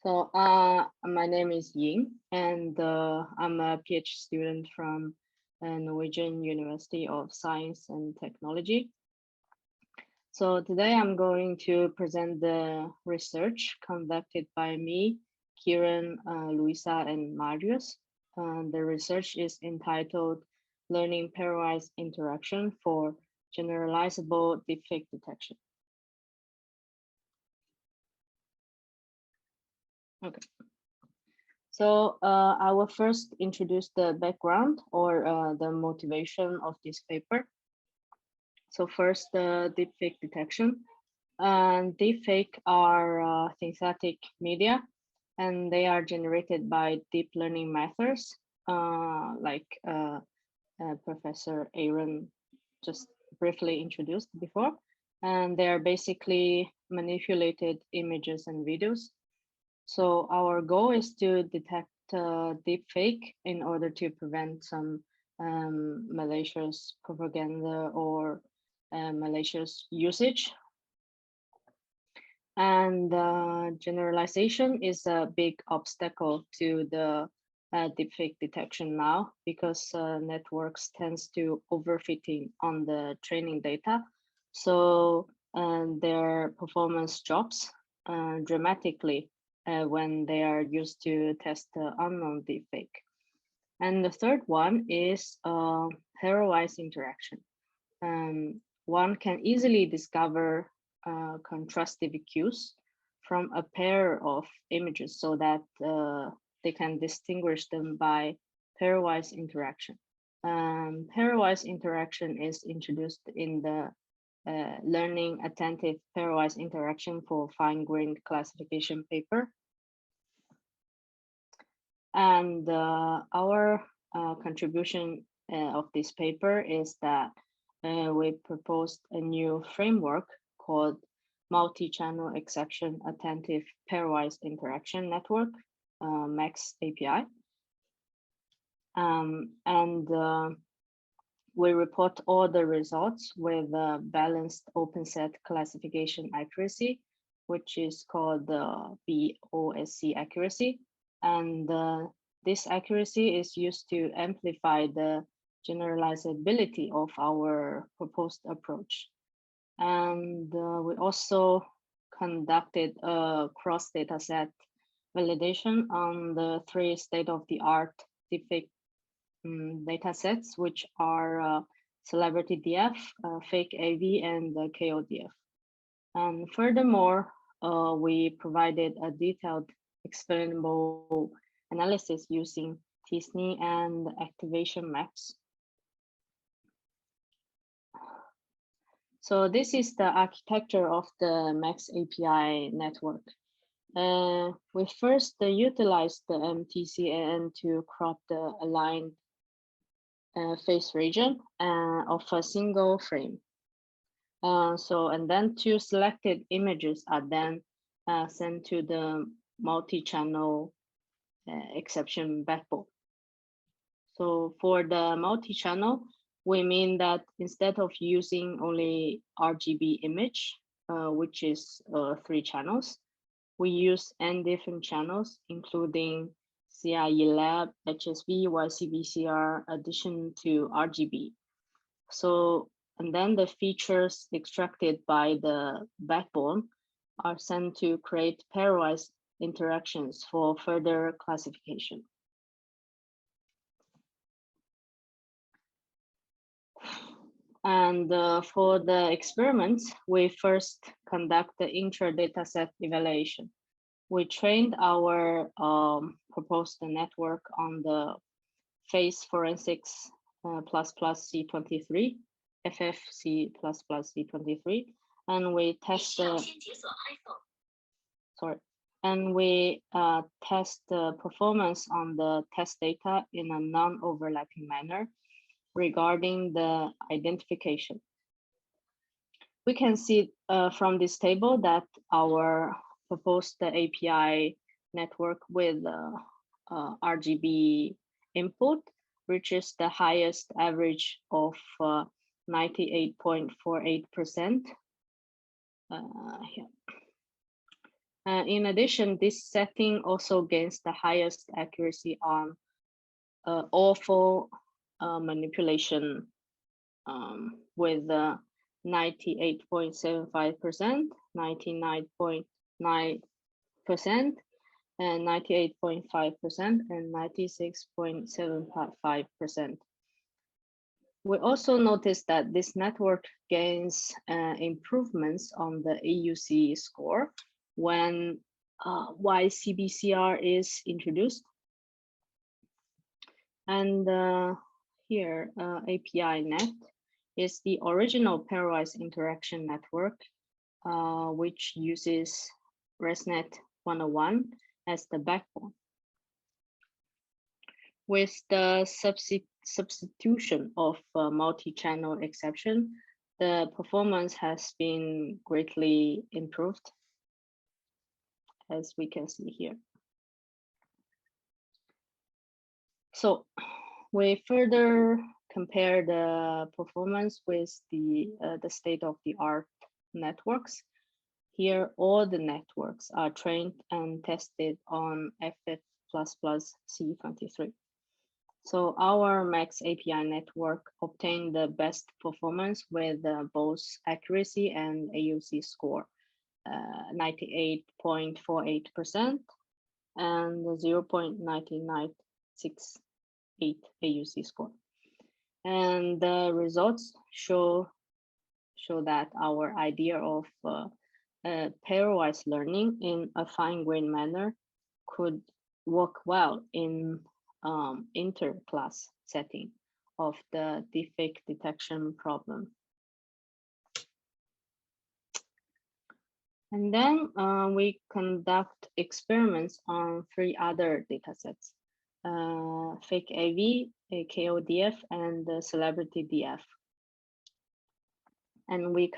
My name is Ying, and I'm a PhD student from Norwegian University of Science and Technology. So today I'm going to present the research conducted by me, Kiran, Luisa, and Marius. The research is entitled Learning Pairwise Interaction for Generalizable DeepFake Detection. Okay. So I will first introduce the background or the motivation of this paper. So first, the deepfake detection. Deepfake are synthetic media, and they are generated by deep learning methods, like Professor Aaron just briefly introduced before. And they are basically manipulated images and videos. So our goal is to detect deepfake in order to prevent some malicious propaganda or malicious usage. And generalization is a big obstacle to the deepfake detection now because networks tends to overfitting on the training data. So their performance drops dramatically when they are used to test the unknown deepfake. And the third one is pairwise interaction. One can easily discover contrastive cues from a pair of images so that they can distinguish them by pairwise interaction. Pairwise interaction is introduced in the Learning Attentive Pairwise Interaction for Fine-Grained Classification paper. And our contribution of this paper is that we proposed a new framework called Multi-Channel Exception Attentive Pairwise Interaction Network, xAI4. We report all the results with balanced open set classification accuracy, which is called the BOSC accuracy. And this accuracy is used to amplify the generalizability of our proposed approach. And we also conducted a cross dataset validation on the 3 state-of-the-art deepfake datasets, which are Celebrity DF, Fake AV, and KODF. And furthermore, we provided a detailed explainable analysis using t-SNE and activation maps. So this is the architecture of the xAI network. We first utilized the MTCAN to crop the aligned face region of a single frame. And then 2 selected images are then sent to the multi-channel exception backbone. So for the multi-channel, we mean that instead of using only RGB image, which is 3 channels, we use n different channels, including CIE lab, HSV, YCBCR, addition to RGB. So, and then the features extracted by the backbone are sent to create pairwise interactions for further classification. And for the experiments, we first conduct the intra-dataset evaluation. We trained our proposed network on the face forensics ++C23, FFC ++C23, and we test the test the performance on the test data in a non-overlapping manner regarding the identification. We can see from this table that our proposed API network with RGB input reaches the highest average of 98.48%. In addition, this setting also gains the highest accuracy on awful manipulation with 98.75%, 99.9%, and 98.5%, and 96.75%. We also noticed that this network gains improvements on the AUC score when YCBCR is introduced. And here, API-NET is the original pairwise interaction network, which uses ResNet 101 as the backbone. With the substitution of multi-channel exception, the performance has been greatly improved, as we can see here. So we further compare the performance with the state-of-the-art networks. Here, all the networks are trained and tested on FF++C23. So our Max API network obtained the best performance with both accuracy and AUC score, 98.48% and 0.9968 AUC score. And the results show that our idea of pairwise learning in a fine-grained manner could work well in inter-class setting of the DeepFake detection problem. And then we conduct experiments on 3 other datasets, fake AV, KODF, and the celebrity DF. And we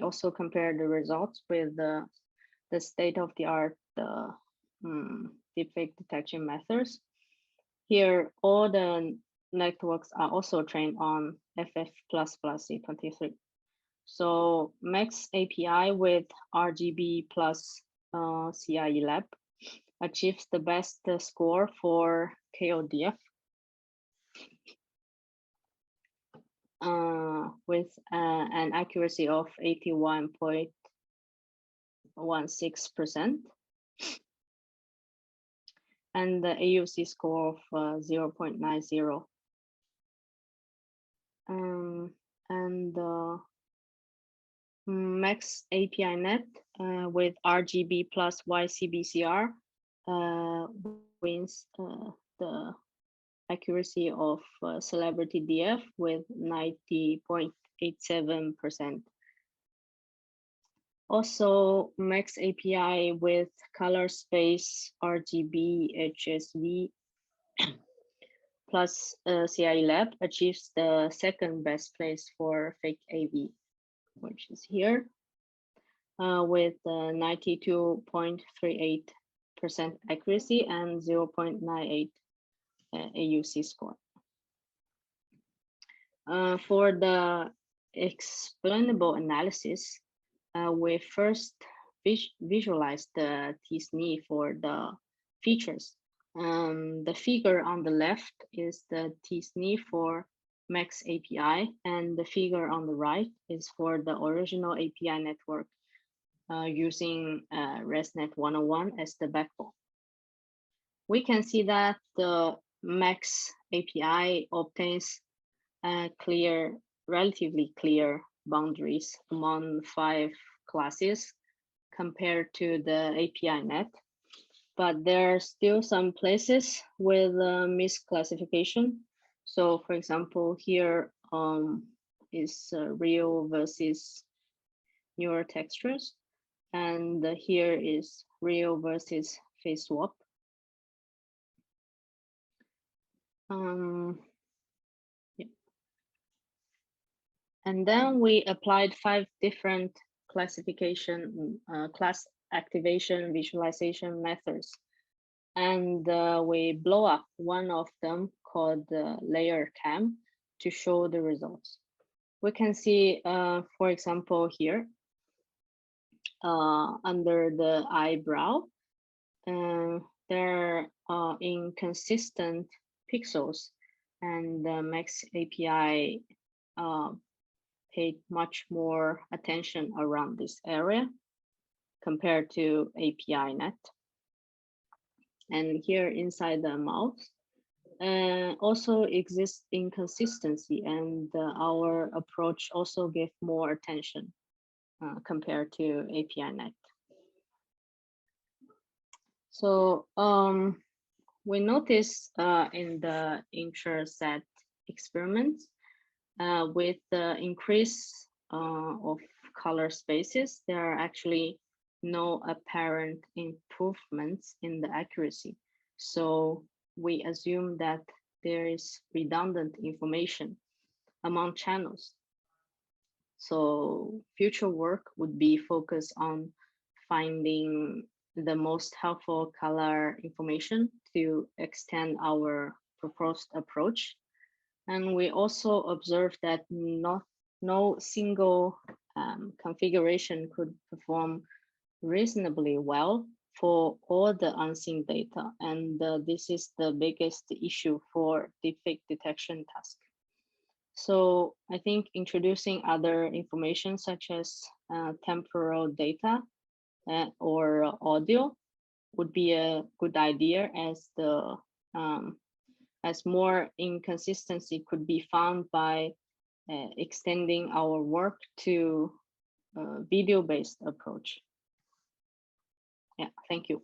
also compare the results with the state-of-the-art DeepFake detection methods. Here, all the networks are also trained on FF++C23. So Max API with RGB plus CIE lab achieves the best score for KODF with an accuracy of 81.16%. And the AUC score of 0.90. And Max API Net with RGB plus YCBCR wins the accuracy of celebrity DF with 90.87%. Also, Max API with color space RGB HSV plus CIE lab achieves the second best place for fake AV, which is here, with 92.38% accuracy and 0.98 AUC score. For the explainable analysis, we first visualize the t-SNE for the features. The figure on the left is the t-SNE for Max API, and the figure on the right is for the original API network using ResNet 101 as the backbone. We can see that the Max API obtains relatively clear boundaries among 5 classes compared to the API net, but there are still some places with misclassification. So for example, here is real versus neural textures, and here is real versus face swap. Yeah. And then we applied 5 different classification, class activation visualization methods. And we blow up one of them called layer cam to show the results. We can see, for example, here, under the eyebrow. There are inconsistent pixels, and the Max API paid much more attention around this area compared to API net. And here inside the mouth also exists inconsistency, and our approach also gave more attention compared to API net. So we noticed in the intra-set experiments with the increase of color spaces, there are actually no apparent improvements in the accuracy. So we assume that there is redundant information among channels. So future work would be focused on finding the most helpful color information to extend our proposed approach. And we also observed that no single configuration could perform reasonably well for all the unseen data. And this is the biggest issue for DeepFake detection task. So I think introducing other information such as temporal data or audio would be a good idea, as the as more inconsistency could be found by extending our work to a video-based approach. Yeah, thank you.